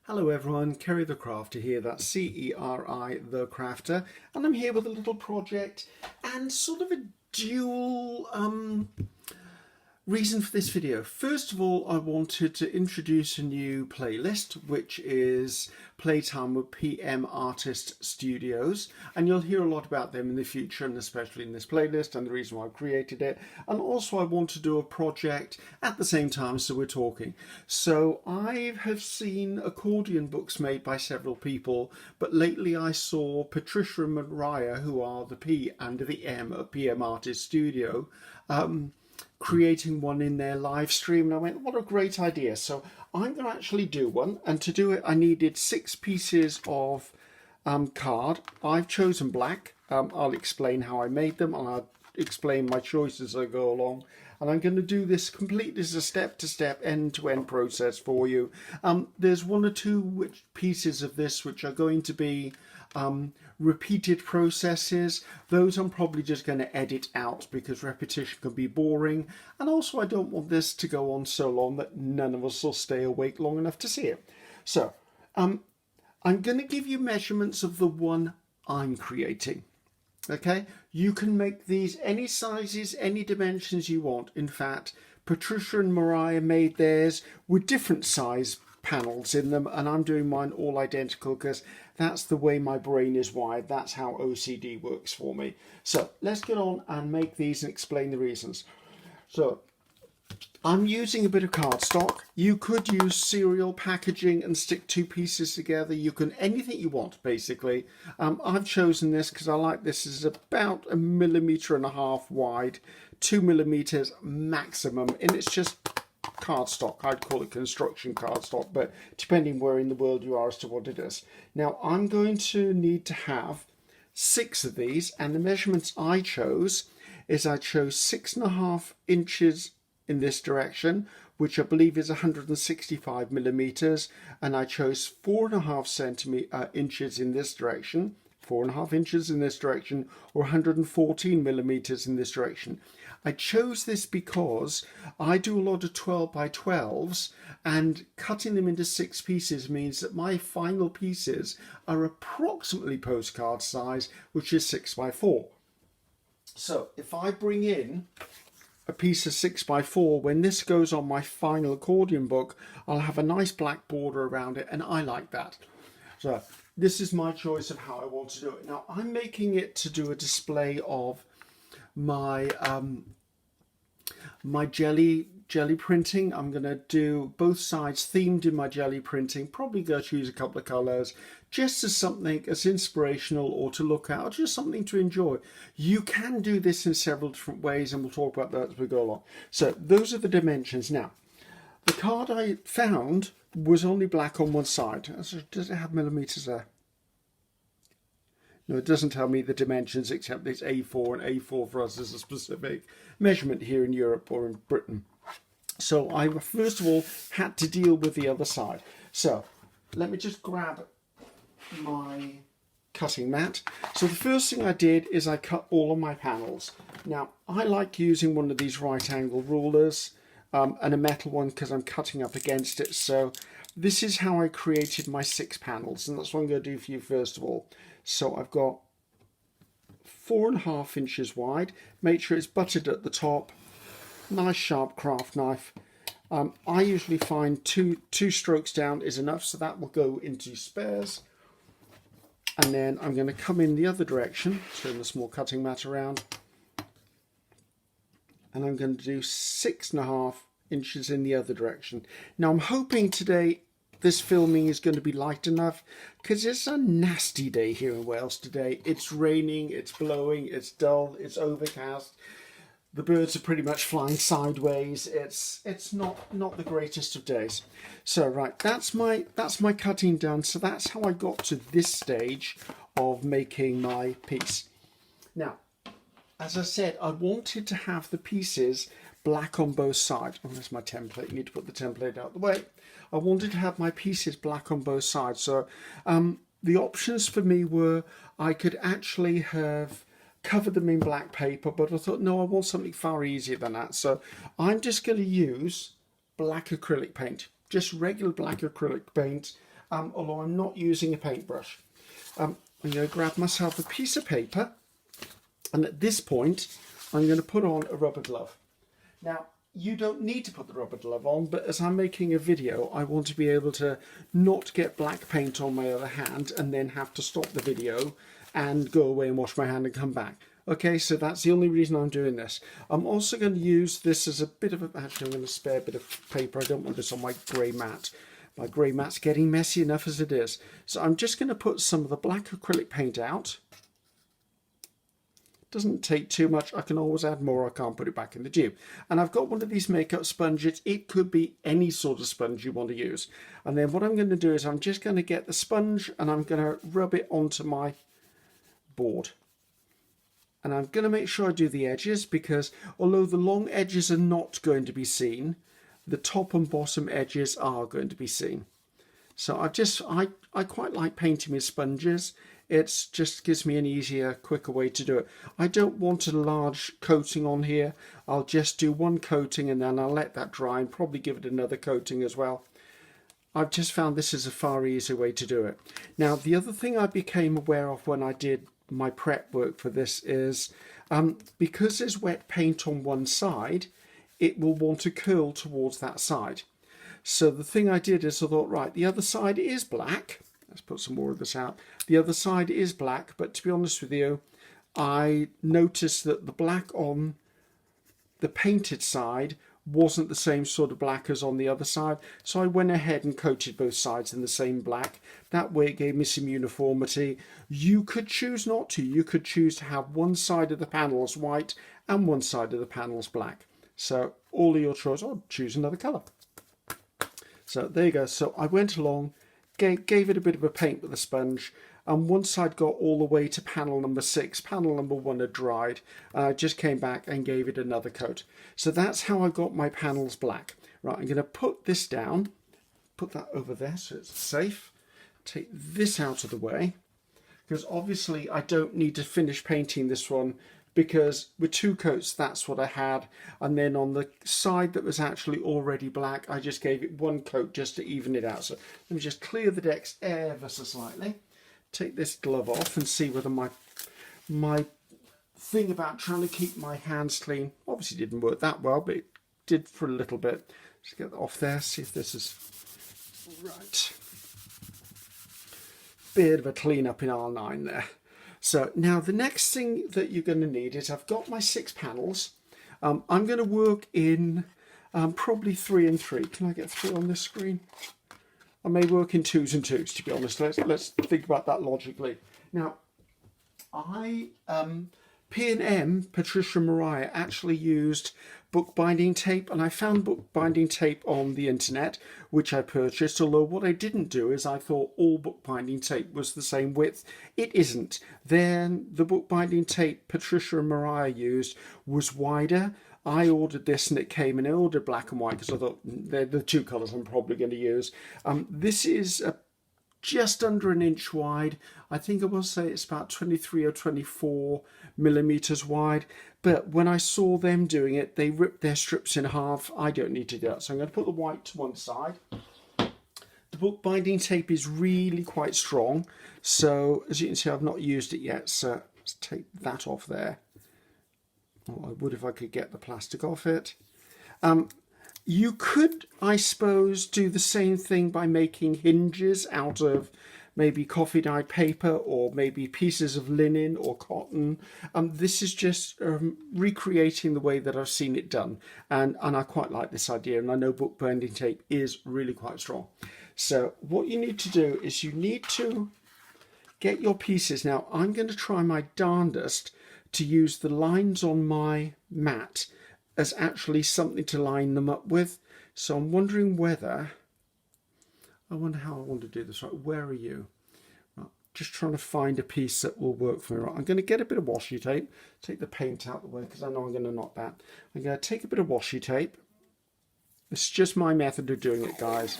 Hello everyone, Ceri the Crafter here, that's C-E-R-I the Crafter, and I'm here with a little project and sort of a dual reason for this video. First of all, I wanted to introduce a new playlist, which is Playtime with PM Artist Studios, and you'll hear a lot about them in the future, and especially in this playlist, and the reason why I created it. And also I want to do a project at the same time, so we're talking. So I have seen accordion books made by several people, but lately I saw Patricia and Mariah, who are the P and the M at PM Artist Studio, creating one in their live stream, and I went, what a great idea. So I'm going to actually do one, and to do it I needed 6 pieces of card. I've chosen black. I'll explain how I made them, and I'll explain my choices as I go along, and I'm going to do this completely as a step-to-step, end-to-end process for you. There's 1 or 2 pieces of this which are going to be repeated processes. Those I'm probably just going to edit out because repetition can be boring, and also I don't want this to go on so long that none of us will stay awake long enough to see it. So I'm going to give you measurements of the one I'm creating. Okay, you can make these any sizes, any dimensions you want. In fact, Patricia and Mariah made theirs with different size panels in them, and I'm doing mine all identical because that's the way my brain is wired. That's how OCD works for me. So let's get on and make these and explain the reasons. So I'm using a bit of cardstock. You could use cereal packaging and stick 2 pieces together. You can, anything you want basically. I've chosen this because I like this. Is about 1.5 millimeters wide, 2 millimeters maximum, and it's just cardstock. I'd call it construction cardstock, but depending where in the world you are as to what it is. Now I'm going to need to have 6 of these, and the measurements I chose is I chose 6.5 inches in this direction, which I believe is 165 millimeters, and I chose 4.5 inches in this direction, 4.5 inches in this direction, or 114 millimeters in this direction. I chose this because I do a lot of 12 by 12s, and cutting them into 6 pieces means that my final pieces are approximately postcard size, which is 6 by 4. So if I bring in a piece of 6 by 4, when this goes on my final accordion book, I'll have a nice black border around it, and I like that. So this is my choice of how I want to do it. Now I'm making it to do a display of my my jelly printing. I'm going to do both sides themed in my jelly printing. Probably going to choose a couple of colours just as something as inspirational or to look at, or just something to enjoy. You can do this in several different ways, and we'll talk about that as we go along. So those are the dimensions. Now the card I found was only black on one side. Does it have millimeters there? No, it doesn't tell me the dimensions, except it's A4, and A4 for us is a specific measurement here in Europe or in Britain. So I first of all had to deal with the other side. So let me just grab my cutting mat. So the first thing I did is I cut all of my panels. Now I like using one of these right angle rulers and a metal one because I'm cutting up against it. So this is how I created my 6 panels, and that's what I'm going to do for you first of all. So I've got 4.5 inches wide. Make sure it's buttered at the top. Nice sharp craft knife. I usually find two strokes down is enough, so that will go into spares. And then I'm going to come in the other direction, turn the small cutting mat around, and I'm going to do 6.5 inches in the other direction. Now I'm hoping today this filming is going to be light enough because it's a nasty day here in Wales today. It's raining, it's blowing, it's dull, it's overcast. The birds are pretty much flying sideways. It's not the greatest of days. So right, that's my cutting done. So that's how I got to this stage of making my piece. Now, as I said, I wanted to have the pieces black on both sides. Oh, there's my template. You need to put the template out of the way. I wanted to have my pieces black on both sides. So the options for me were I could actually have covered them in black paper, but I thought, no, I want something far easier than that. So I'm just going to use black acrylic paint, just regular black acrylic paint. although I'm not using a paintbrush. I'm going to grab myself a piece of paper, and at this point I'm going to put on a rubber glove. Now, you don't need to put the rubber glove on, but as I'm making a video, I want to be able to not get black paint on my other hand and then have to stop the video and go away and wash my hand and come back. Okay, so that's the only reason I'm doing this. I'm also going to use this as a bit of a... Actually, I'm going to spare a bit of paper. I don't want this on my grey mat. My grey mat's getting messy enough as it is. So I'm just going to put some of the black acrylic paint out. Doesn't take too much. I can always add more. I can't put it back in the tube. And I've got one of these makeup sponges. It could be any sort of sponge you want to use. And then what I'm going to do is I'm just going to get the sponge and I'm going to rub it onto my board. And I'm going to make sure I do the edges, because although the long edges are not going to be seen, the top and bottom edges are going to be seen. So I quite like painting with sponges. It just gives me an easier, quicker way to do it. I don't want a large coating on here. I'll just do one coating and then I'll let that dry and probably give it another coating as well. I've just found this is a far easier way to do it. Now, the other thing I became aware of when I did my prep work for this is because there's wet paint on one side, it will want to curl towards that side. So the thing I did is I thought, right, the other side is black. Let's put some more of this out. The other side is black, but to be honest with you, I noticed that the black on the painted side wasn't the same sort of black as on the other side. So I went ahead and coated both sides in the same black. That way it gave me some uniformity. You could choose not to. You could choose to have one side of the panels white and one side of the panels black. So all of your choice. I'll choose another colour. So there you go. So I went along, gave it a bit of a paint with a sponge, and once I'd got all the way to panel number 6, panel number 1 had dried, and I just came back and gave it another coat. So that's how I got my panels black. Right, I'm going to put this down, put that over there so it's safe. Take this out of the way, because obviously I don't need to finish painting this one, because with 2 coats that's what I had, and then on the side that was actually already black I just gave it 1 coat just to even it out. So let me just clear the decks ever so slightly, take this glove off and see whether my thing about trying to keep my hands clean obviously didn't work that well, but it did for a little bit. Just get that off there, see if this is right. Bit of a clean up in R9 there. So now the next thing that you're going to need is I've got my 6 panels. I'm going to work in probably 3 and 3. Can I get 3 on this screen? I may work in 2s and 2s, to be honest. Let's think about that logically. Now, P&M, Patricia Mariah, actually used bookbinding tape, and I found bookbinding tape on the internet, which I purchased, although what I didn't do is I thought all bookbinding tape was the same width. It isn't. Then the bookbinding tape Patricia and Mariah used was wider. I ordered this and it came, and I ordered black and white because I thought they're the 2 colours I'm probably going to use. This is just under 1 inch wide. I think I will say it's about 23 or 24 millimeters wide. But when I saw them doing it, they ripped their strips in half. I don't need to do that. So I'm going to put the white to one side. The bookbinding tape is really quite strong. So as you can see, I've not used it yet. So let's take that off there. Well, I would if I could get the plastic off it. You could, I suppose, do the same thing by making hinges out of maybe coffee dyed paper or maybe pieces of linen or cotton. This is just recreating the way that I've seen it done. And I quite like this idea, and I know bookbinding tape is really quite strong. So what you need to do is you need to get your pieces. Now, I'm going to try my darndest to use the lines on my mat as actually something to line them up with. So I'm wondering whether, I wonder how I want to do this. Right, where are you? Right, just trying to find a piece that will work for me. Right, I'm going to get a bit of washi tape, take the paint out of the way because I know I'm going to knock that. I'm going to take a bit of washi tape. It's just my method of doing it, guys.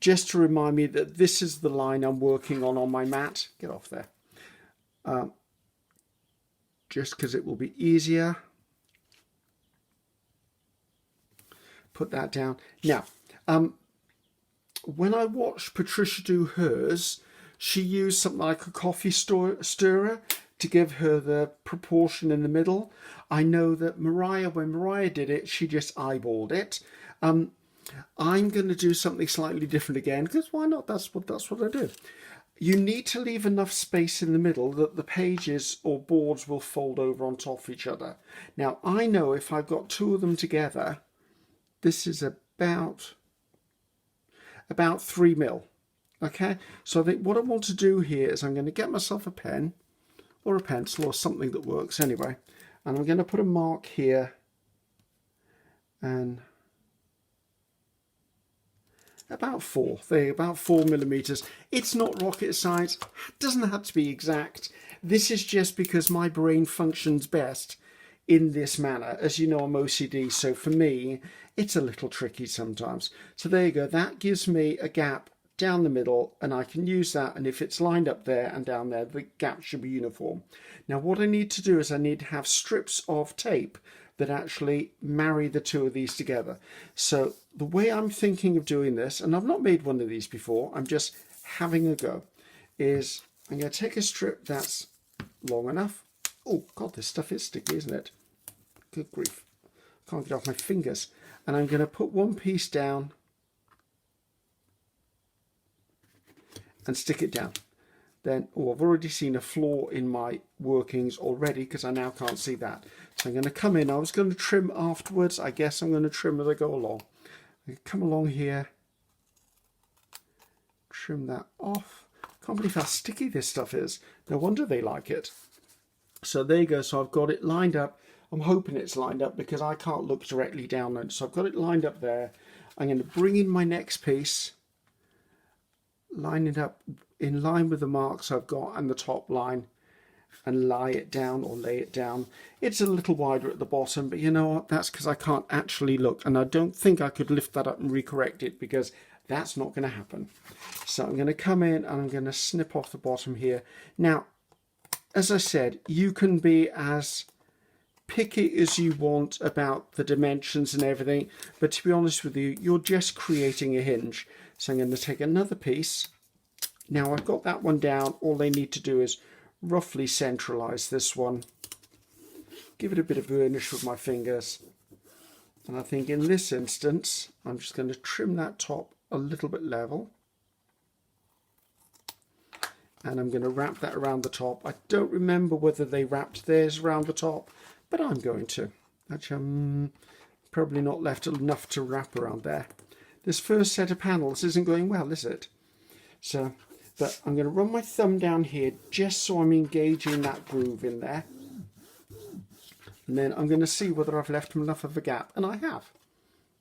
Just to remind me that this is the line I'm working on my mat. Get off there. Just because it will be easier. Put that down. Now, when I watched Patricia do hers, she used something like a coffee stirrer to give her the proportion in the middle. I know that when Mariah did it, she just eyeballed it. I'm going to do something slightly different again, because why not? That's what I do. You need to leave enough space in the middle that the pages or boards will fold over on top of each other. Now, I know if I've got two of them together, this is about 3 mil. Okay, so I think what I want to do here is I'm going to get myself a pen or a pencil or something that works anyway, and I'm going to put a mark here and about 4 millimeters. It's not rocket science, it doesn't have to be exact. This is just because my brain functions best in this manner. As you know, I'm OCD, so for me it's a little tricky sometimes. So there you go, that gives me a gap down the middle, and I can use that, and if it's lined up there and down there, the gap should be uniform. Now what I need to do is I need to have strips of tape that actually marry the two of these together. So the way I'm thinking of doing this, and I've not made one of these before, I'm just having a go, is I'm going to take a strip that's long enough. Oh God, this stuff is sticky, isn't it? Good grief. Can't get off my fingers. And I'm going to put one piece down and stick it down. Then, oh, I've already seen a flaw in my workings already because I now can't see that. So I'm going to come in. I was going to trim afterwards. I guess I'm going to trim as I go along. I come along here, trim that off. Can't believe how sticky this stuff is. No wonder they like it. So there you go. So I've got it lined up. I'm hoping it's lined up because I can't look directly down on it. So I've got it lined up there. I'm going to bring in my next piece, line it up in line with the marks I've got and the top line, and lay it down. It's a little wider at the bottom, but you know what? That's because I can't actually look, and I don't think I could lift that up and recorrect it because that's not going to happen. So I'm going to come in and I'm going to snip off the bottom here. Now, as I said, you can be as picky as you want about the dimensions and everything, but to be honest with you, you're just creating a hinge. So I'm going to take another piece. Now I've got that one down. All they need to do is roughly centralize this one, give it a bit of burnish with my fingers, and I think in this instance I'm just going to trim that top a little bit level, and I'm going to wrap that around the top. I don't remember whether they wrapped theirs around the top, but I'm going to. Actually, I'm probably not left enough to wrap around there. This first set of panels isn't going well, is it? So, but I'm going to run my thumb down here just so I'm engaging that groove in there. And then I'm going to see whether I've left enough of a gap. And I have.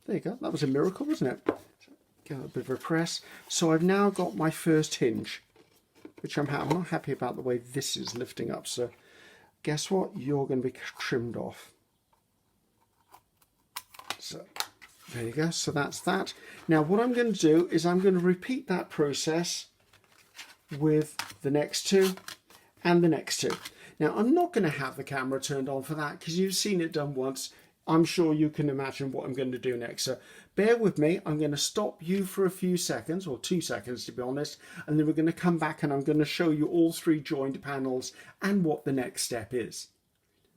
There you go. That was a miracle, wasn't it? Give it a bit of a press. So I've now got my first hinge, which I'm not happy about the way this is lifting up. So guess what? You're going to be trimmed off. So there you go. So that's that. Now what I'm going to do is I'm going to repeat that process with the next two and the next two. Now I'm not going to have the camera turned on for that because you've seen it done once. I'm sure you can imagine what I'm going to do next. So bear with me. I'm going to stop you for a few seconds, or 2 seconds to be honest, and then we're going to come back and I'm going to show you all 3 joined panels and what the next step is.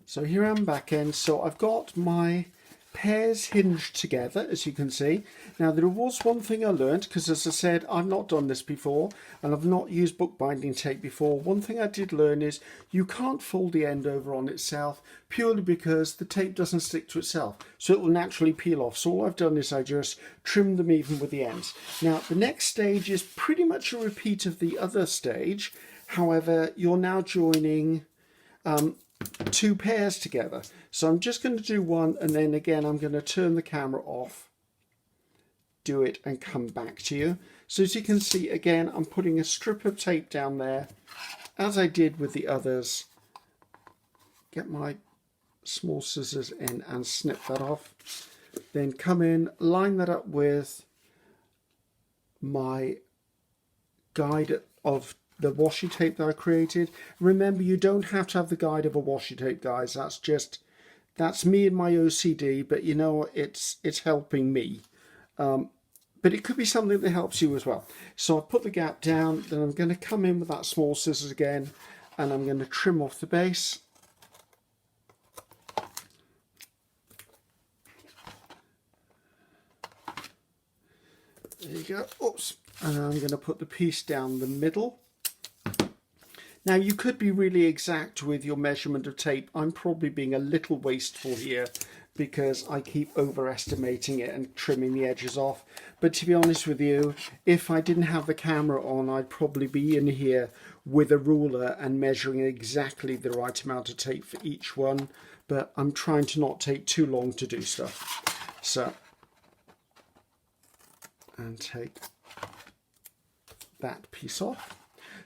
So here I'm back in. So I've got my pairs hinged together, as you can see. Now there was one thing I learned, because as I said, I've not done this before and I've not used bookbinding tape before. One thing I did learn is you can't fold the end over on itself, purely because the tape doesn't stick to itself, so it will naturally peel off. So all I've done is I just trimmed them even with the ends. Now the next stage is pretty much a repeat of the other stage. However, you're now joining 2 pairs together. So I'm just going to do one, and then again I'm going to turn the camera off, do it, and come back to you. So as you can see, again I'm putting a strip of tape down there as I did with the others. Get my small scissors in and snip that off, then come in, line that up with my guide of the washi tape that I created. Remember, you don't have to have the guide of a washi tape, guys. That's me and my OCD, but you know, it's helping me. but it could be something that helps you as well. So I'll put the gap down, then I'm going to come in with that small scissors again, and I'm going to trim off the base. There you go. Oops. And I'm going to put the piece down the middle. Now you could be really exact with your measurement of tape. I'm probably being a little wasteful here because I keep overestimating it and trimming the edges off. But to be honest with you, if I didn't have the camera on, I'd probably be in here with a ruler and measuring exactly the right amount of tape for each one. But I'm trying to not take too long to do stuff. So, and take that piece off.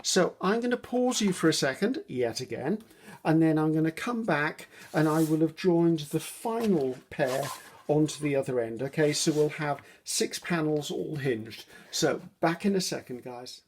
So I'm going to pause you for a second, yet again, and then I'm going to come back and I will have joined the final pair onto the other end. Okay, so we'll have 6 panels all hinged. So back in a second, guys.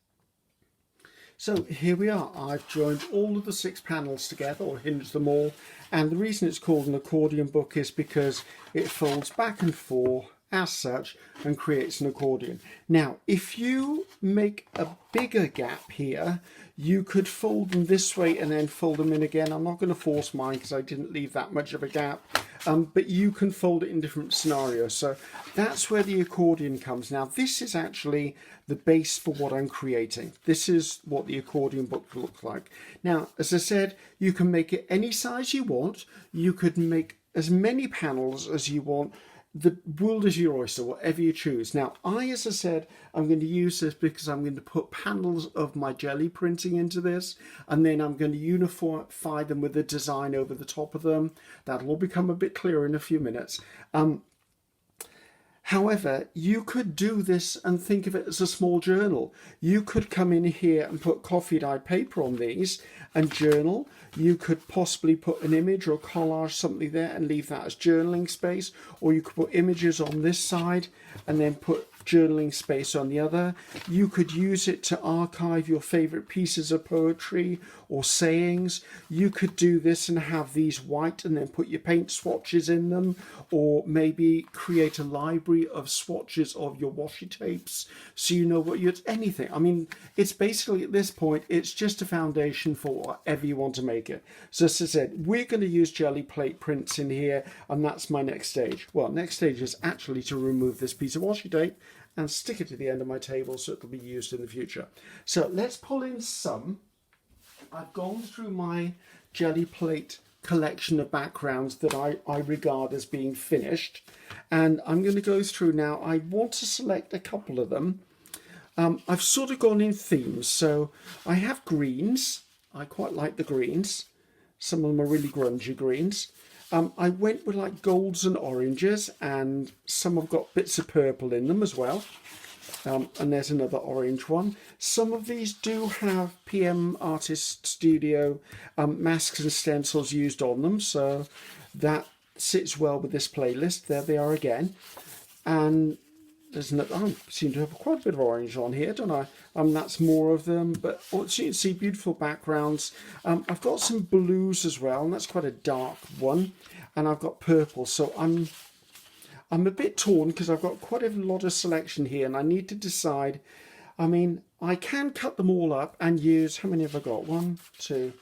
So here we are. I've joined all of the 6 panels together, or hinged them all. And the reason it's called an accordion book is because it folds back and forth as such and creates an accordion. Now, if you make a bigger gap here, you could fold them this way and then fold them in again. I'm not going to force mine because I didn't leave that much of a gap, but you can fold it in different scenarios. So that's where the accordion comes. Now, this is actually the base for what I'm creating. This is what the accordion book looks like. Now, as I said, you can make it any size you want. You could make as many panels as you want. The world is your oyster, whatever you choose. Now, as I said, I'm going to use this because I'm going to put panels of my jelly printing into this, and then I'm going to unify them with a design over the top of them. That'll all become a bit clearer in a few minutes. However, you could do this and think of it as a small journal. You could come in here and put coffee dyed paper on these and journal. You could possibly put an image or collage something there and leave that as journaling space, or you could put images on this side and then put journaling space on the other. You could use it to archive your favorite pieces of poetry or sayings. You could do this and have these white and then put your paint swatches in them, or maybe create a library of swatches of your washi tapes so you know what you're anything. I mean, it's basically at this point, it's just a foundation for whatever you want to make it. So as I said, we're going to use jelly plate prints in here, and that's my next stage. Well, next stage is actually to remove this piece of washi tape and stick it to the end of my table so it'll be used in the future. So let's pull in some. I've gone through my jelly plate collection of backgrounds that I regard as being finished, and I'm going to go through now. I want to select a couple of them. I've sort of gone in themes, so I have greens. I quite like the greens. Some of them are really grungy greens. I went with like golds and oranges, and some have got bits of purple in them as well. And there's another orange one. Some of these do have PM Artist Studio masks and stencils used on them, so that sits well with this playlist. There they are again. And there's I seem to have quite a bit of orange on here, don't I? That's more of them, but so you can see beautiful backgrounds. I've got some blues as well, and that's quite a dark one. And I've got purple, so I'm a bit torn because I've got quite a lot of selection here, and I need to decide. I mean, I can cut them all up and use, how many have I got? 1, 2,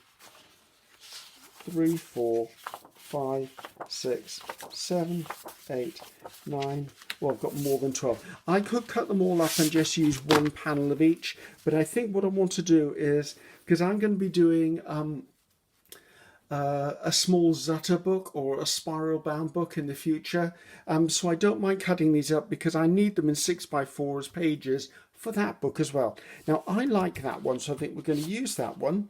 3, 4, 5, 6, 7, 8, 9. Well, I've got more than 12. I could cut them all up and just use one panel of each, but I think what I want to do is, because I'm going to be doing a small Zutter book or a spiral bound book in the future, so I don't mind cutting these up because I need them in 6x4 as pages for that book as well. Now, I like that one, so I think we're going to use that one.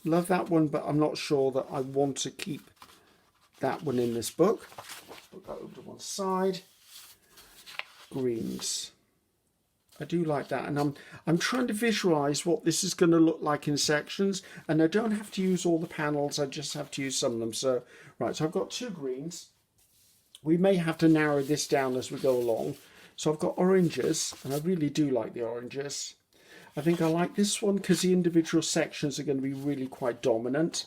Love that one, but I'm not sure that I want to keep that one in this book. Put that over to one side. Greens. I do like that, and I'm trying to visualize what this is going to look like in sections, and I don't have to use all the panels, I just have to use some of them. So right, so I've got 2 greens. We may have to narrow this down as we go along. So I've got oranges, and I really do like the oranges. I think I like this one because the individual sections are going to be really quite dominant.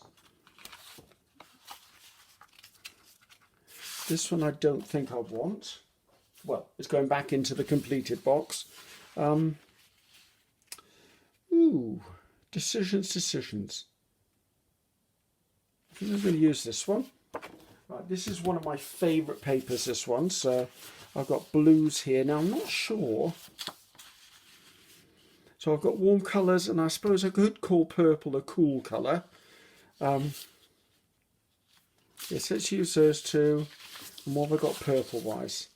This one I don't think I want. well, it's going back into the completed box. Decisions. I think I'm going to use this one. Right, this is one of my favourite papers, this one. So I've got blues here. Now, I'm not sure. So I've got warm colours, and I suppose I could call purple a cool colour. Yes, let's use those two. And what have I got purple-wise?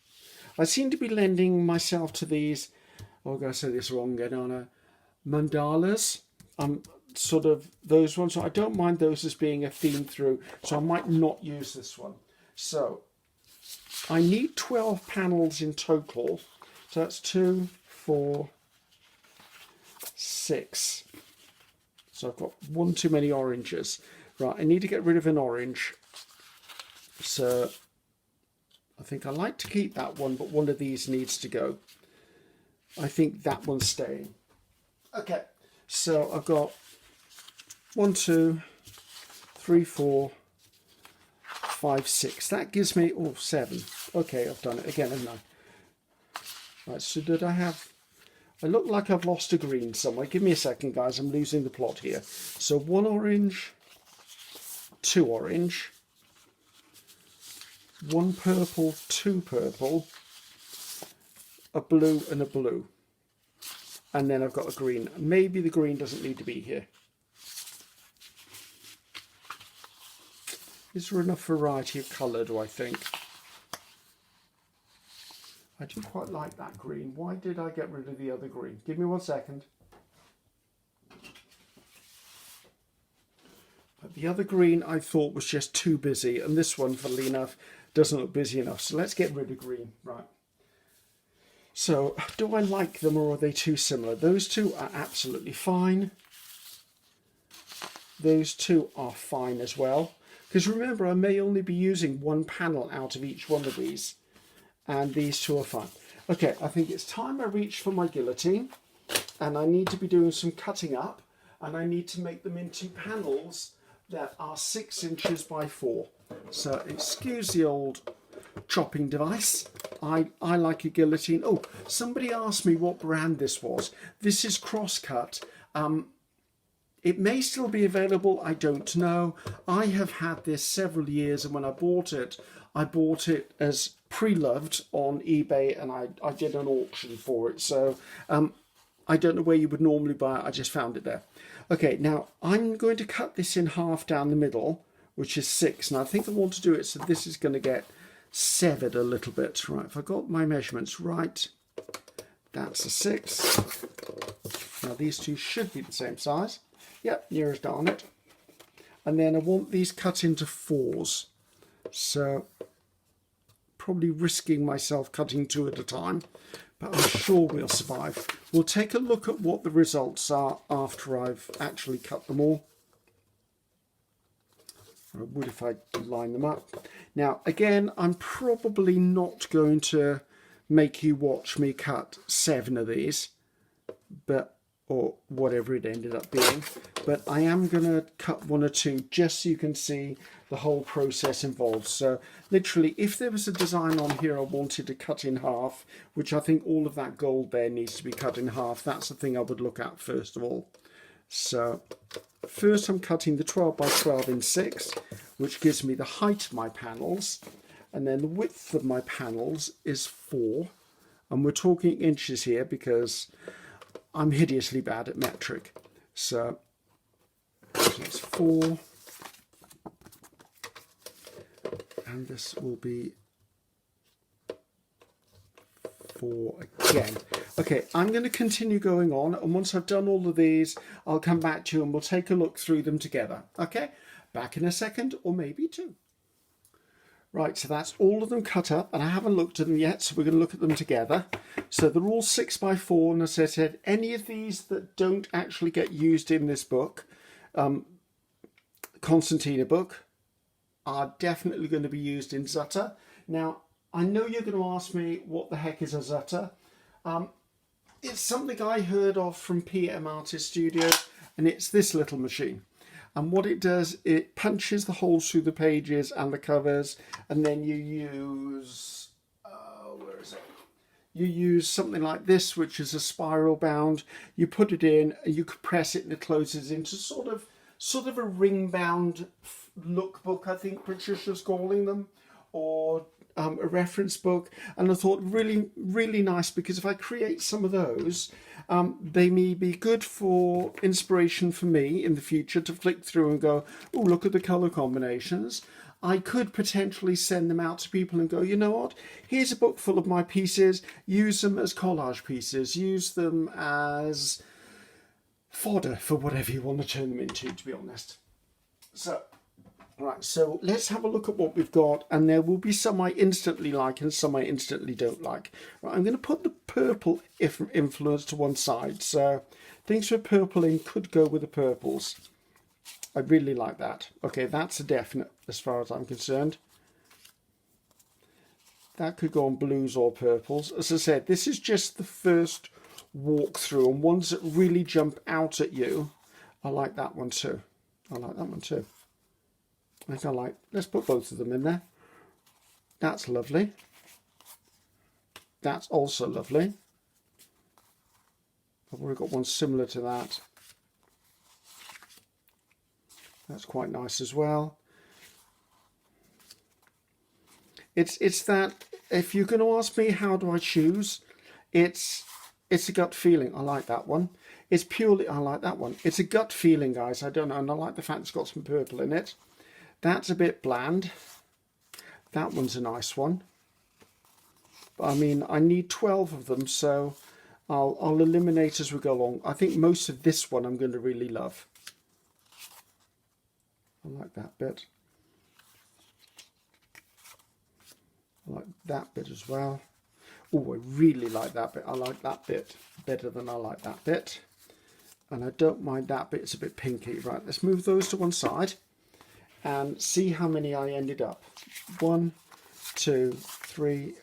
I seem to be lending myself to these, oh, I'm going to say this wrong again, Anna, mandalas. Sort of those ones. So I don't mind those as being a theme through, so I might not use this one. So I need 12 panels in total. So that's 2, 4, 6. So I've got one too many oranges. Right, I need to get rid of an orange. So I think I like to keep that one, but one of these needs to go. I think that one's staying. Okay, so I've got 1, 2, 3, 4, 5, 6. That gives me 7. Okay, I've done it again, haven't I? Right, so did I have... I look like I've lost a green somewhere. Give me a second, guys. I'm losing the plot here. So 1 orange, 2 orange, 1 purple, 2 purple, a blue and a blue. And then I've got a green. Maybe the green doesn't need to be here. Is there enough variety of colour, do I think? I do quite like that green. Why did I get rid of the other green? Give me 1 second. But the other green I thought was just too busy, and this one, funnily enough, doesn't look busy enough. So let's get rid of green. Right. So do I like them, or are they too similar? Those two are absolutely fine. Those two are fine as well. Because remember, I may only be using 1 panel out of each one of these. And these two are fine. Okay, I think it's time I reach for my guillotine. And I need to be doing some cutting up. And I need to make them into panels that are 6 inches by 4. So excuse the old chopping device. I like a guillotine. Oh, somebody asked me what brand this was. This is Crosscut. It may still be available, I don't know. I have had this several years, and when I bought it as pre-loved on eBay, and I did an auction for it. So I don't know where you would normally buy it, I just found it there. Okay, now I'm going to cut this in half down the middle, which is 6. And I think I want to do it so this is going to get severed a little bit. Right, if I got my measurements right, that's a 6. Now these two should be the same size. Yep, near as darn it. And then I want these cut into 4s. So probably risking myself cutting 2 at a time, but I'm sure we'll survive. We'll take a look at what the results are after I've actually cut them all. I would if I line them up. Now again, I'm probably not going to make you watch me cut 7 of these, or whatever it ended up being, but I am going to cut 1 or 2 just so you can see the whole process involved. So literally, if there was a design on here I wanted to cut in half, which I think all of that gold there needs to be cut in half, that's the thing I would look at first of all. So first I'm cutting the 12 by 12 in 6, which gives me the height of my panels, and then the width of my panels is 4, and we're talking inches here because I'm hideously bad at metric. So it's 4, and this will be 4 again. Okay, I'm going to continue going on, and once I've done all of these, I'll come back to you and we'll take a look through them together. Okay, back in a second, or maybe 2. Right, so that's all of them cut up, and I haven't looked at them yet, so we're going to look at them together. So they're all 6 by 4, and as I said, any of these that don't actually get used in this book, Concertina book, are definitely going to be used in Zutter. Now, I know you're going to ask me what the heck is a Zutter. It's something I heard of from PM Artist Studio, and it's this little machine. And what it does, it punches the holes through the pages and the covers, and then you use, where is it? you use something like this, which is a spiral bound. You put it in, and you could press it, and it closes into sort of a ring bound lookbook, I think Patricia's calling them, or a reference book. And I thought really, really nice, because if I create some of those, they may be good for inspiration for me in the future to flick through and go, oh, look at the colour combinations. I could potentially send them out to people and go, you know what, here's a book full of my pieces, use them as collage pieces, use them as fodder for whatever you want to turn them into, to be honest. So, right, so let's have a look at what we've got, and there will be some I instantly like and some I instantly don't like. Right, I'm going to put the purple influence to one side, so things with purple in could go with the purples. I really like that. Okay, that's a definite as far as I'm concerned. That could go on blues or purples. As I said, this is just the first walkthrough, and ones that really jump out at you. I like that one too. I like that one too. I think I like, let's put both of them in there. That's lovely. That's also lovely. I've already got one similar to that. That's quite nice as well. It's that, if you're going to ask me how do I choose, it's a gut feeling. I like that one. It's purely, I like that one. It's a gut feeling, guys. I don't know, and I like the fact it's got some purple in it. That's a bit bland. That one's a nice one. But I mean, I need 12 of them, so I'll eliminate as we go along. I think most of this one I'm going to really love. I like that bit. I like that bit as well. Oh, I really like that bit. I like that bit better than I like that bit. And I don't mind that bit. It's a bit pinky. Right, let's move those to one side and see how many I ended up. 1, 2, 3,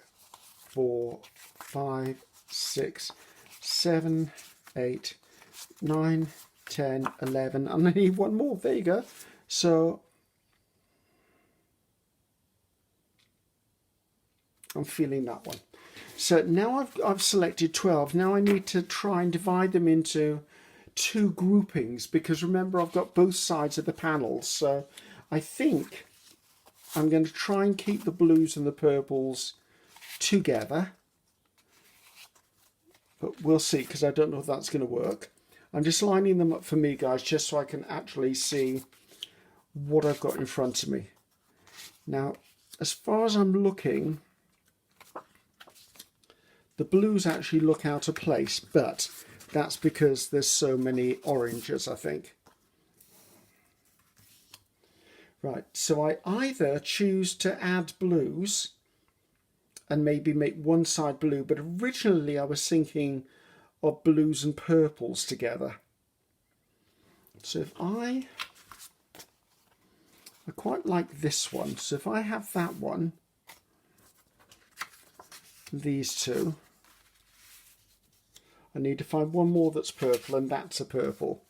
4, 5, 6, 7, 8, 9, 10, 11. And I need one more. There you go. So I'm feeling that one. So now I've selected 12. Now I need to try and divide them into 2 groupings, because remember I've got both sides of the panels. So I think I'm going to try and keep the blues and the purples together. But we'll see, because I don't know if that's going to work. I'm just lining them up for me, guys, just so I can actually see what I've got in front of me. Now, as far as I'm looking, the blues actually look out of place, but that's because there's so many oranges, I think. Right, so I either choose to add blues and maybe make one side blue, but originally I was thinking of blues and purples together. So if I quite like this one. So if I have that one, these two, I need to find one more that's purple, and that's a purple.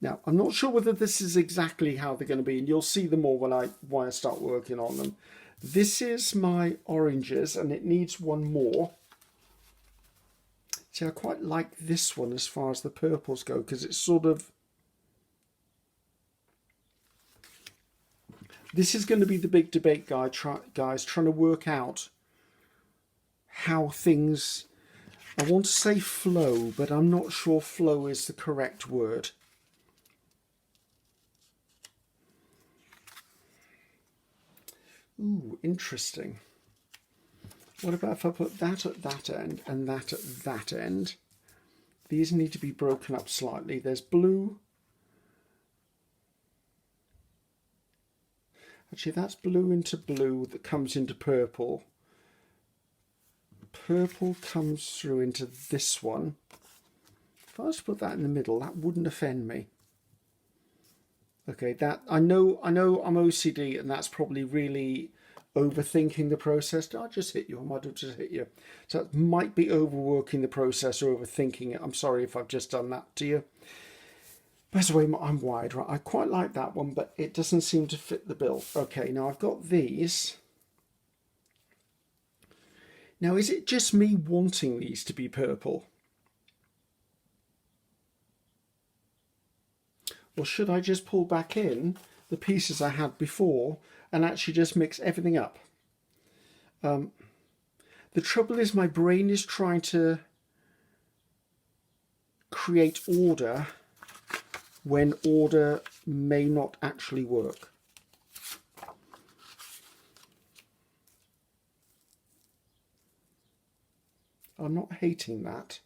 Now, I'm not sure whether this is exactly how they're going to be, and you'll see them all when I start working on them. This is my oranges, and it needs one more. See, I quite like this one as far as the purples go, because it's sort of... This is going to be the big debate, guys, trying to work out how things... I want to say flow, but I'm not sure flow is the correct word. Ooh, interesting. What about if I put that at that end and that at that end? These need to be broken up slightly. There's blue. Actually, that's blue into blue that comes into purple. Purple comes through into this one. If I was to put that in the middle, that wouldn't offend me. Okay, that I know I'm OCD, and that's probably really overthinking the process. Did I just hit you? I might have just hit you. So it might be overworking the process or overthinking it. I'm sorry if I've just done that to you. By the way, I'm wide, right? I quite like that one, but it doesn't seem to fit the bill. Okay, now I've got these. Now, is it just me wanting these to be purple? Or should I just pull back in the pieces I had before and actually just mix everything up? The trouble is my brain is trying to create order when order may not actually work. I'm not hating that.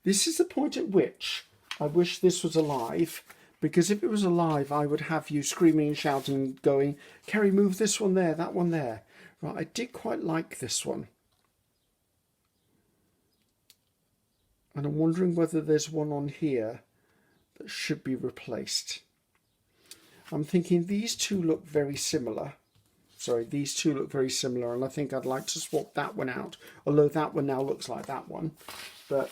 This is the point at which I wish this was alive, because if it was alive, I would have you screaming and shouting, going, Ceri, move this one there, that one there. Right, I did quite like this one. And I'm wondering whether there's one on here that should be replaced. I'm thinking these two look very similar. Sorry, these two look very similar, and I think I'd like to swap that one out, although that one now looks like that one. But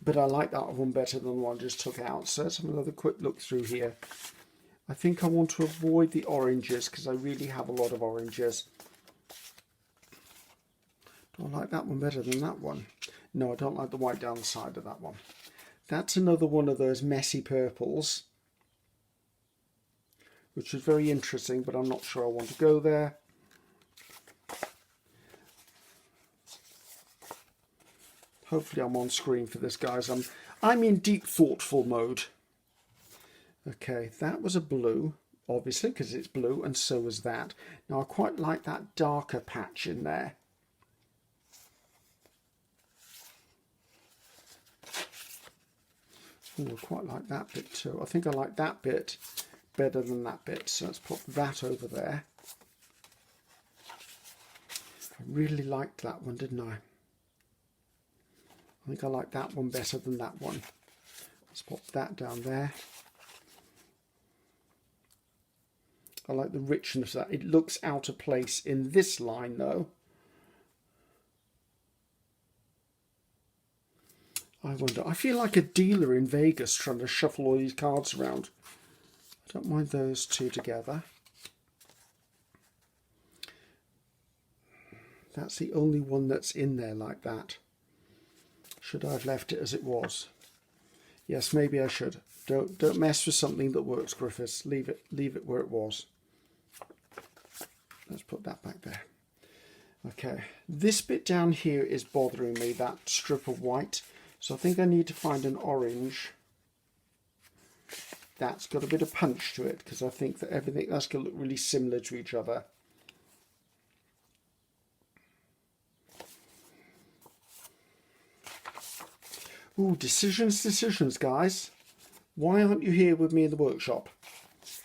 I like that one better than the one I just took out. So let's have another quick look through here. I think I want to avoid the oranges because I really have a lot of oranges. Do I like that one better than that one? No, I don't like the white down the side of that one. That's another one of those messy purples, which is very interesting, but I'm not sure I want to go there. Hopefully I'm on screen for this, guys. I'm in deep thoughtful mode. Okay, that was a blue, obviously, because it's blue, and so was that. Now, I quite like that darker patch in there. Oh, I quite like that bit too. I think I like that bit better than that bit, so let's put that over there. I really liked that one, didn't I? I think I like that one better than that one. Let's pop that down there. I like the richness of that. It looks out of place in this line though. I wonder, I feel like a dealer in Vegas trying to shuffle all these cards around. I don't mind those two together. That's the only one that's in there like that. Should I have left it as it was? Yes, maybe I should. Don't mess with something that works, Griffiths. Leave it where it was. Let's put that back there. Okay, this bit down here is bothering me, that strip of white. So I think I need to find an orange that's got a bit of punch to it, because I think that everything that's going to look really similar to each other. Ooh, decisions, guys. Why aren't you here with me in the workshop?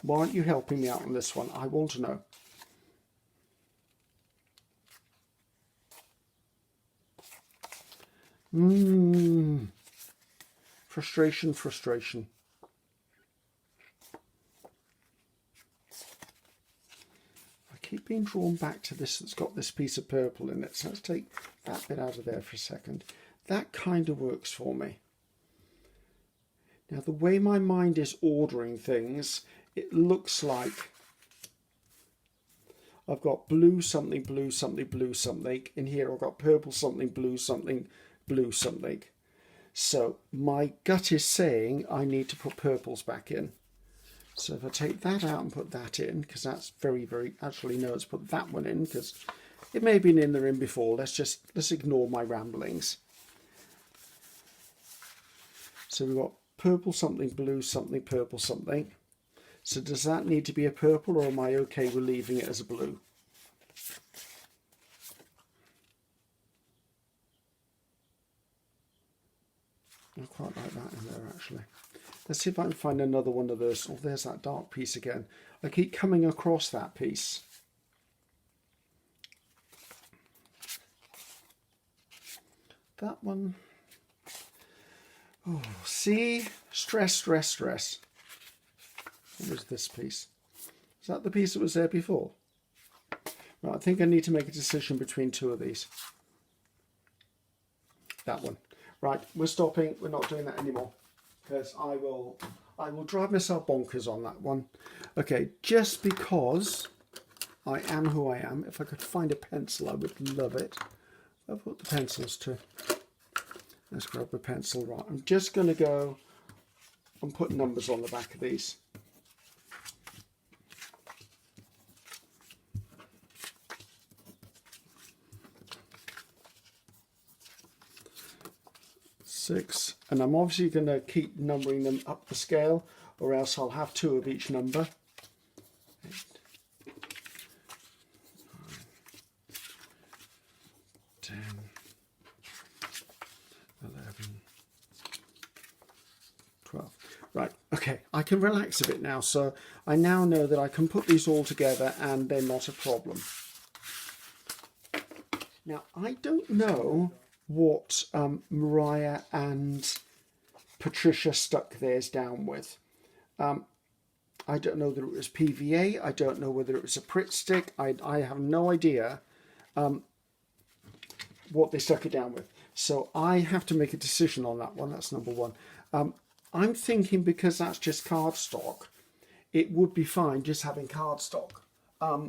Why aren't you helping me out on this one? I want to know. Frustration. I keep being drawn back to this that's got this piece of purple in it. So let's take that bit out of there for a second. That kind of works for me. Now, the way my mind is ordering things, it looks like I've got blue something, blue something, blue something. In here I've got purple something, blue something, blue something. So my gut is saying I need to put purples back in. So if I take that out and put that in, because that's very, actually no, let's put that one in, because it may have been in there in before. Let's ignore my ramblings. So we've got purple something, blue something, purple something. So does that need to be a purple, or am I okay with leaving it as a blue? I quite like that in there, actually. Let's see if I can find another one of those. Oh, there's that dark piece again. I keep coming across that piece. That one. Oh, see? Stress. What was this piece? Is that the piece that was there before? Right, I think I need to make a decision between two of these. That one. Right, we're stopping. We're not doing that anymore, because I will drive myself bonkers on that one. Okay, just because I am who I am. If I could find a pencil, I would love it. I've put the pencils to. Let's grab a pencil. Right, I'm just going to go and put numbers on the back of these. Six, and I'm obviously going to keep numbering them up the scale, or else I'll have two of each number. 8, 9, 10, 11, 12. Right, okay, I can relax a bit now, so I now know that I can put these all together and they're not a problem. Now, I don't know what Mariah and Patricia stuck theirs down with. I don't know whether it was PVA. I don't know whether it was a Pritt stick. I have no idea what they stuck it down with. So I have to make a decision on that one. That's number one. I'm thinking because that's just cardstock, it would be fine just having cardstock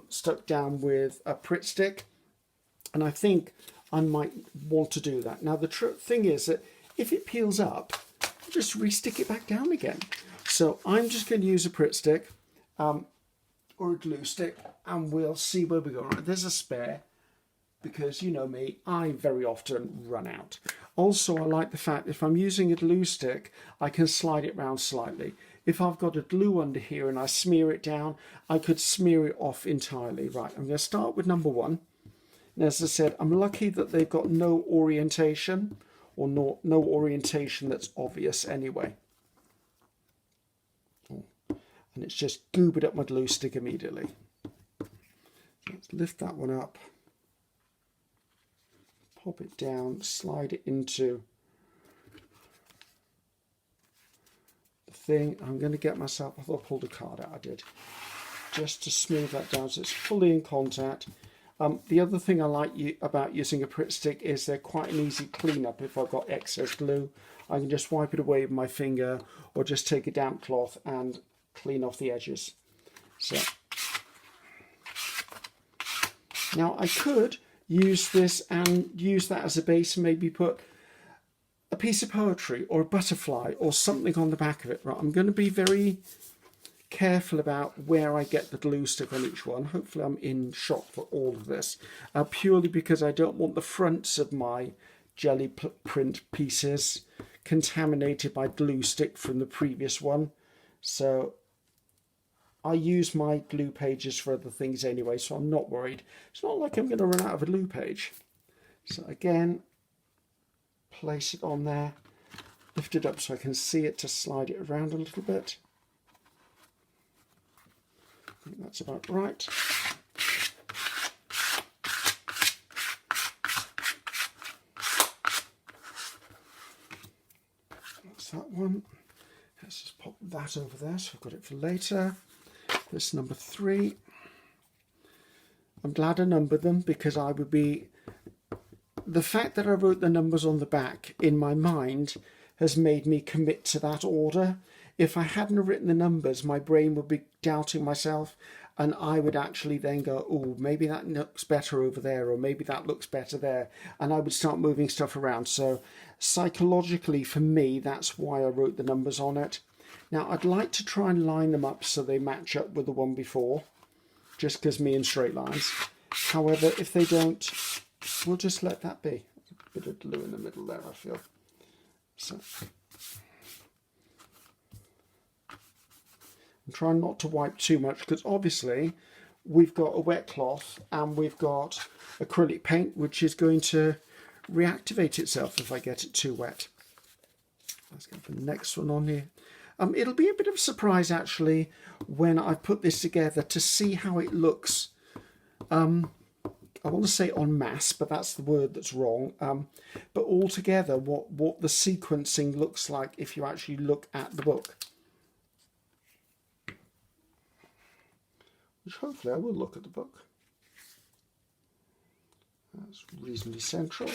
stuck down with a Pritt stick. And I think I might want to do that. Now the thing is that if it peels up, I'll just re-stick it back down again. So I'm just going to use a Pritt stick or a glue stick, and we'll see where we go. Right, there's a spare, because you know me, I very often run out. Also, I like the fact if I'm using a glue stick, I can slide it round slightly. If I've got a glue under here and I smear it down, I could smear it off entirely. Right, I'm going to start with number one. And as I said, I'm lucky that they've got no orientation, or no orientation that's obvious anyway. And it's just goobered up my glue stick immediately. Let's lift that one up, pop it down, slide it into the thing. I'm going to get myself, I thought I pulled a card out, I did, just to smooth that down so it's fully in contact. The other thing I like about using a Pritt stick is they're quite an easy cleanup. If I've got excess glue, I can just wipe it away with my finger, or just take a damp cloth and clean off the edges. So now I could use this and use that as a base and maybe put a piece of poetry or a butterfly or something on the back of it. Right, I'm going to be very careful about where I get the glue stick on each one. Hopefully I'm in shot for all of this, purely because I don't want the fronts of my jelly print pieces contaminated by glue stick from the previous one. So I use my glue pages for other things anyway, so I'm not worried. It's not like I'm going to run out of a glue page. So again, place it on there, lift it up so I can see it to slide it around a little bit. I think that's about right. That's that one. Let's just pop that over there so I've got it for later. This is number 3. I'm glad I numbered them, because I would be... The fact that I wrote the numbers on the back in my mind has made me commit to that order. If I hadn't written the numbers, my brain would be doubting myself, and I would actually then go, oh, maybe that looks better over there, or maybe that looks better there, and I would start moving stuff around. So psychologically, for me, that's why I wrote the numbers on it. Now, I'd like to try and line them up so they match up with the one before, just because me in straight lines. However, if they don't, we'll just let that be. A bit of glue in the middle there, I feel. So I'm trying not to wipe too much, because obviously we've got a wet cloth and we've got acrylic paint, which is going to reactivate itself if I get it too wet. Let's get the next one on here. It'll be a bit of a surprise actually when I put this together to see how it looks. I want to say en masse, but that's the word that's wrong. But altogether, what the sequencing looks like if you actually look at the book. Which hopefully I will look at the book. That's reasonably central.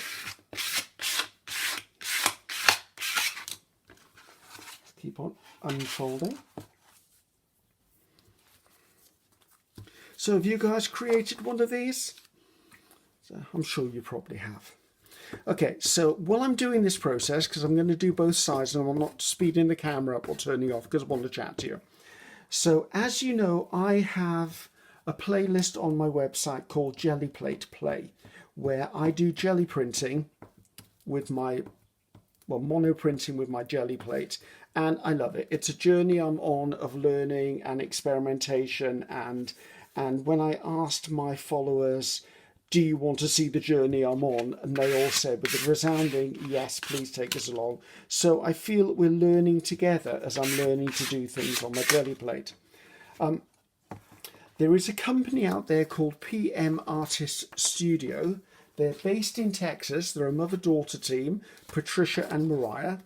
Keep on unfolding. So have you guys created one of these? So I'm sure you probably have. Okay, so while I'm doing this process, because I'm going to do both sides and I'm not speeding the camera up or turning off because I want to chat to you. So as you know, I have a playlist on my website called Jelly Plate Play, where I do jelly printing with my, well, mono printing with my jelly plate, and I love it. It's a journey I'm on of learning and experimentation, and when I asked my followers, do you want to see the journey I'm on? And they all said with a resounding yes, please take us along. So I feel that we're learning together as I'm learning to do things on my jelly plate. There is a company out there called PM Artist Studio. They're based in Texas. They're a mother-daughter team, Patricia and Mariah.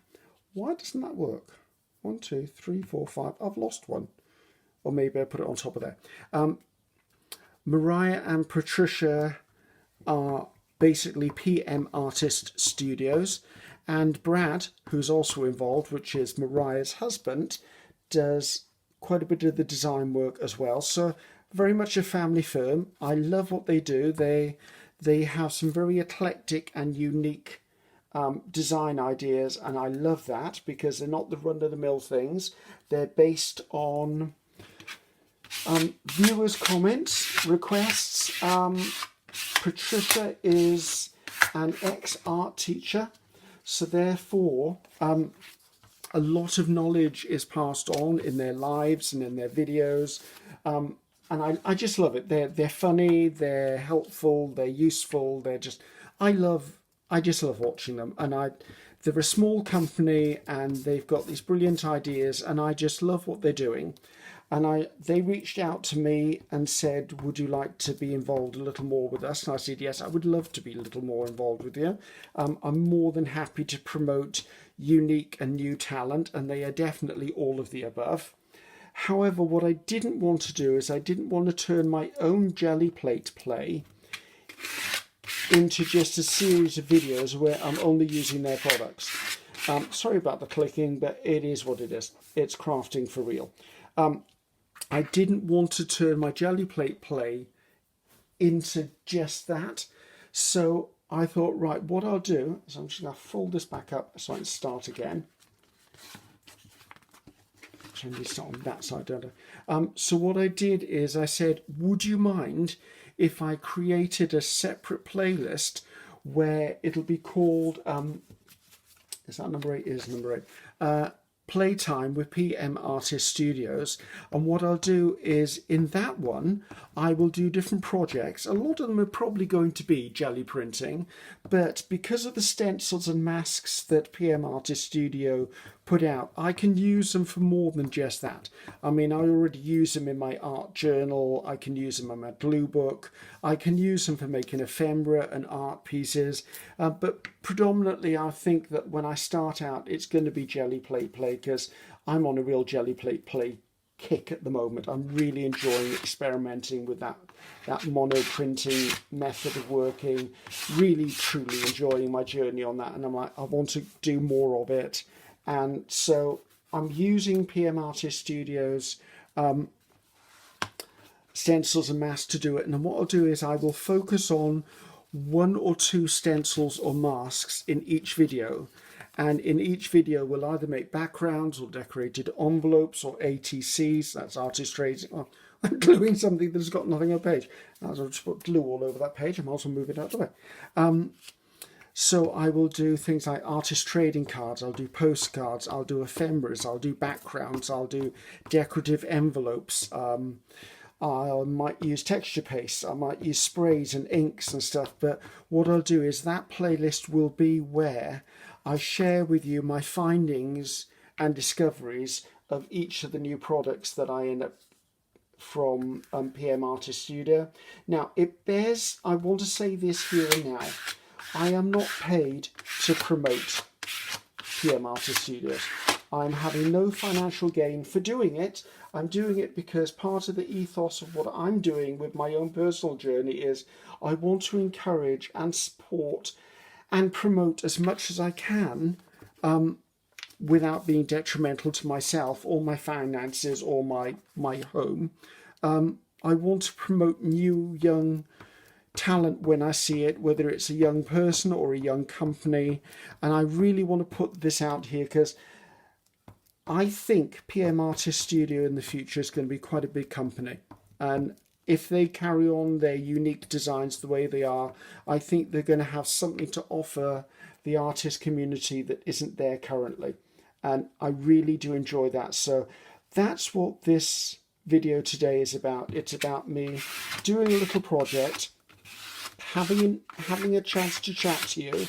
Why doesn't that work? 1, 2, 3, 4, 5. I've lost one. Or maybe I put it on top of there. Mariah and Patricia are basically PM Artist Studios, and Brad, who's also involved, which is Mariah's husband, does quite a bit of the design work as well. So very much a family firm. I love what they do. They have some very eclectic and unique design ideas, and I love that because they're not the run-of-the-mill things. They're based on viewers' comments, requests. Patricia is an ex-art teacher, so therefore a lot of knowledge is passed on in their lives and in their videos, and I just love it. They're funny, they're helpful, they're useful. I just love watching them, and they're a small company and they've got these brilliant ideas, and I just love what they're doing. And they reached out to me and said, would you like to be involved a little more with us? And I said, yes, I would love to be a little more involved with you. I'm more than happy to promote unique and new talent, and they are definitely all of the above. However, what I didn't want to do is I didn't want to turn my own jelly plate play into just a series of videos where I'm only using their products. Sorry about the clicking, but it is what it is. It's crafting for real. I didn't want to turn my jelly plate play into just that. So I thought, right, what I'll do is I'm just going to fold this back up so I can start again. I need to start on that side, don't I? So what I did is I said, would you mind if I created a separate playlist where it'll be called, is that number 8? It is number 8. Playtime with PM Artist Studios, and what I'll do is in that one I will do different projects. A lot of them are probably going to be jelly printing, but because of the stencils and masks that PM Artist Studio put out, I can use them for more than just that. I mean, I already use them in my art journal, I can use them in my glue book, I can use them for making ephemera and art pieces, but predominantly I think that when I start out it's going to be jelly plate play, because I'm on a real jelly plate play kick at the moment. I'm really enjoying experimenting with that mono printing method of working, really truly enjoying my journey on that, and I'm like, I want to do more of it. And so I'm using PM Artist Studios stencils and masks to do it, and then what I'll do is I will focus on 1 or 2 stencils or masks in each video. And in each video, we'll either make backgrounds or decorated envelopes or ATCs, that's artist trades. Oh, I'm gluing something that's got nothing on the page. I'll just put glue all over that page. I'm also moving it out of the way. So I will do things like artist trading cards, I'll do postcards, I'll do ephemeras, I'll do backgrounds, I'll do decorative envelopes. I might use texture paste, I might use sprays and inks and stuff, but what I'll do is that playlist will be where I share with you my findings and discoveries of each of the new products that I end up from PM Artist Studio. Now, I want to say this here and now, I am not paid to promote PM Artist Studios. I'm having no financial gain for doing it. I'm doing it because part of the ethos of what I'm doing with my own personal journey is I want to encourage and support and promote as much as I can without being detrimental to myself or my finances or my home. I want to promote new young talent when I see it, whether it's a young person or a young company. And I really want to put this out here because I think PM Artist Studio in the future is going to be quite a big company. And if they carry on their unique designs the way they are, I think they're going to have something to offer the artist community that isn't there currently. And I really do enjoy that. So that's what this video today is about. It's about me doing a little project, having a chance to chat to you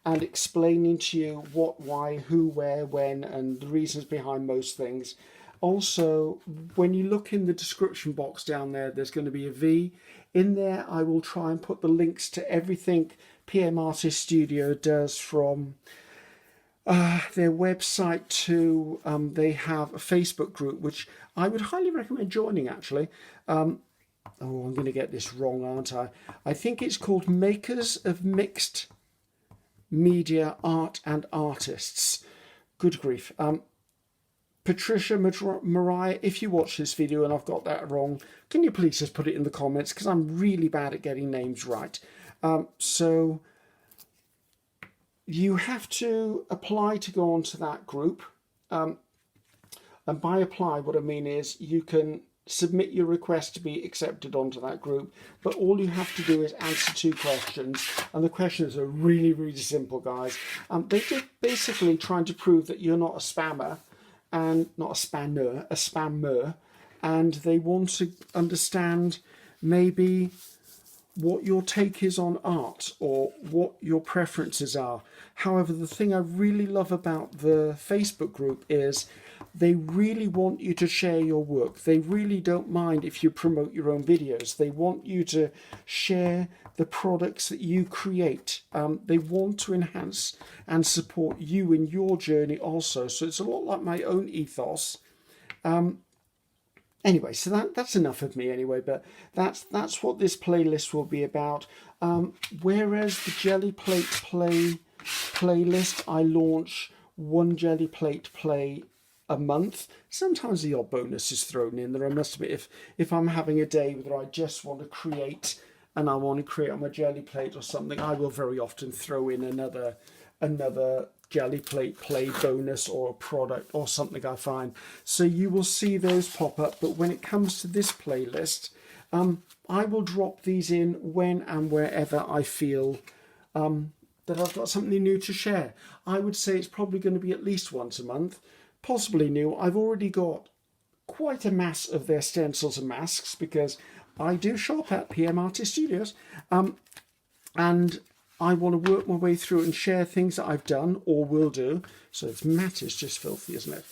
and explaining to you what, why, who, where, when, and the reasons behind most things. Also, when you look in the description box down there, there's going to be a V. In there, I will try and put the links to everything PM Artist Studio does, from their website to they have a Facebook group, which I would highly recommend joining, actually. Oh, I'm going to get this wrong, aren't I? I think it's called Makers of Mixed Media Art and Artists. Good grief. Patricia, Mariah, if you watch this video and I've got that wrong, can you please just put it in the comments, because I'm really bad at getting names right. So you have to apply to go onto that group. And by apply, what I mean is you can submit your request to be accepted onto that group, but all you have to do is answer 2 questions, and the questions are really, really simple, guys. They're just basically trying to prove that you're not a spammer, and not a spammer, a spammer, and they want to understand maybe what your take is on art or what your preferences are. However, the thing I really love about the Facebook group is they really want you to share your work. They really don't mind if you promote your own videos. They want you to share the products that you create. They want to enhance and support you in your journey also. So it's a lot like my own ethos. Anyway, so that's enough of me anyway, but that's what this playlist will be about. Whereas the Jelly Plate Play playlist, I launch 1 Jelly Plate Play a month. Sometimes the odd bonus is thrown in there, I must admit. If I'm having a day where I just want to create and I want to create on my Jelly Plate or something, I will very often throw in another Jelly Plate Play bonus or a product or something I find. So you will see those pop up, but when it comes to this playlist, I will drop these in when and wherever I feel that I've got something new to share. I would say it's probably going to be at least once a month, possibly new. I've already got quite a mass of their stencils and masks because I do shop at PM Artist Studios, and I want to work my way through and share things that I've done or will do. So this mat is just filthy, isn't it?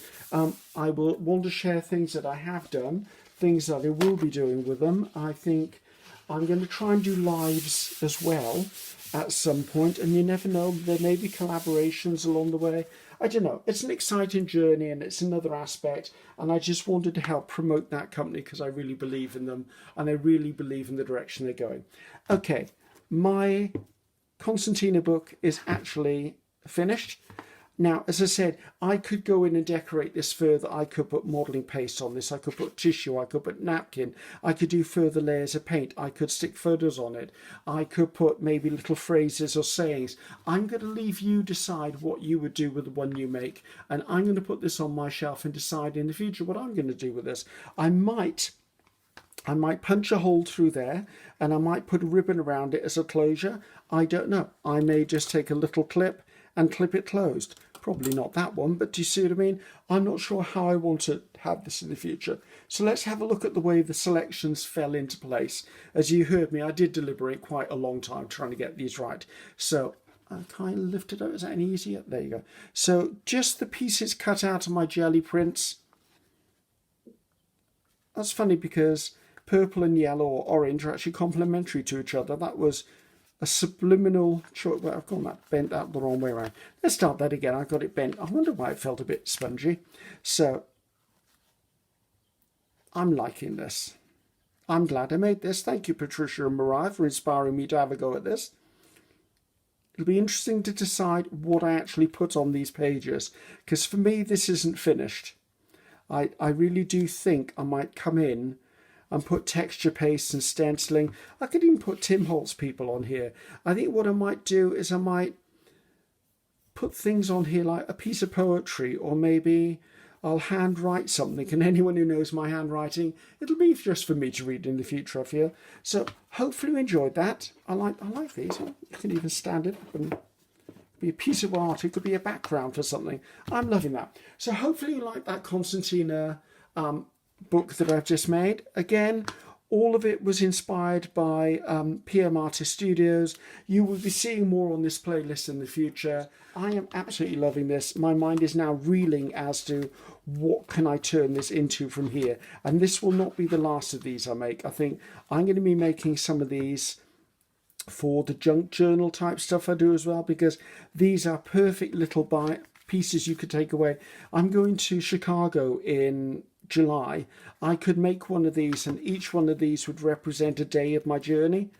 I will want to share things that I have done, things that I will be doing with them. I think I'm going to try and do lives as well at some point, and you never know, there may be collaborations along the way. I don't know. It's an exciting journey and it's another aspect, and I just wanted to help promote that company because I really believe in them and I really believe in the direction they're going. Okay, my Concertina book is actually finished. Now, as I said, I could go in and decorate this further. I could put modelling paste on this. I could put tissue. I could put napkin. I could do further layers of paint. I could stick photos on it. I could put maybe little phrases or sayings. I'm going to leave you decide what you would do with the one you make. And I'm going to put this on my shelf and decide in the future what I'm going to do with this. I might punch a hole through there and I might put a ribbon around it as a closure. I don't know. I may just take a little clip and clip it closed. Probably not that one, but do you see what I mean? I'm not sure how I want to have this in the future. So let's have a look at the way the selections fell into place. As you heard me, I did deliberate quite a long time trying to get these right. So I kind of lift it up. Is that any easier? There you go. So just the pieces cut out of my jelly prints. That's funny because purple and yellow or orange are actually complementary to each other. That was a subliminal choice. Well, I've got that bent out the wrong way around. Let's start that again. I got it bent. I wonder why it felt a bit spongy. So I'm liking this. I'm glad I made this. Thank you, Patricia and Mariah, for inspiring me to have a go at this. It'll be interesting to decide what I actually put on these pages, because for me, this isn't finished. I really do think I might come in and put texture paste and stenciling. I could even put Tim Holtz people on here. I think what I might do is I might put things on here like a piece of poetry, or maybe I'll handwrite something, and anyone who knows my handwriting, it'll be just for me to read in the future, I feel. So hopefully you enjoyed that. I like these. You can even stand it up and be a piece of art. It could be a background for something. I'm loving that. So hopefully you like that Concertina book that I've just made. Again, all of it was inspired by PM Artist Studios. You will be seeing more on this playlist in the future. I am absolutely loving this. My mind is now reeling as to what can I turn this into from here. And this will not be the last of these I make. I think I'm going to be making some of these for the junk journal type stuff I do as well, because these are perfect little pieces you could take away. I'm going to Chicago in July. I could make one of these, and each one of these would represent a day of my journey,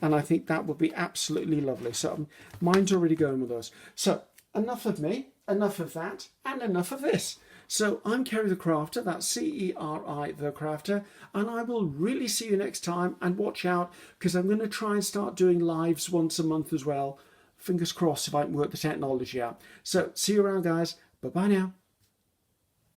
and I think that would be absolutely lovely. So mine's already going with us. So enough of me, enough of that, and enough of this. So I'm Ceri the Crafter, that's C-E-R-I the Crafter, and I will really see you next time. And watch out, because I'm going to try and start doing lives once a month as well. Fingers crossed if I can work the technology out. So see you around, guys. Bye-bye now.